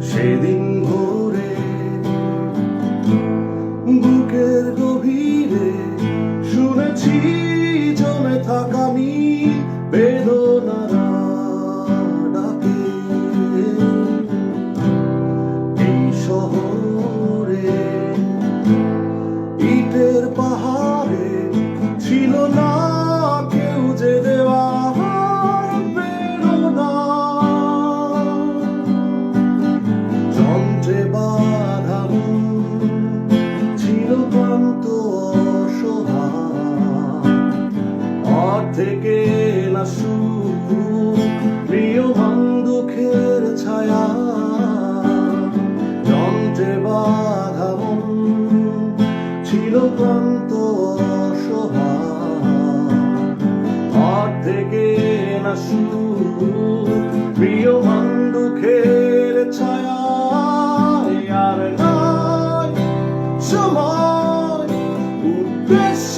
সেদিন ভোরে বুকের গভীরে শুনেছি জমে থাকা আমি বেদনারা ডাকে। এই শহরে ইটের পাহাড়ে ছিল না কেউ যে দেওয়ার প্রেরণা। যন্ত্রে বাঁধা মন ছিল ক্লান্ত অসহায়, অর্ধেকে না সুখ প্রিয়মান দুঃখের ছায়া। যন্ত্রে বাঁধা মন ছিল ক্লান্ত অসহায়, অর্ধেকে না সুখ প্রিয়মান দুঃখের ছায়া। আর নাই সময় উদ্দেশ্য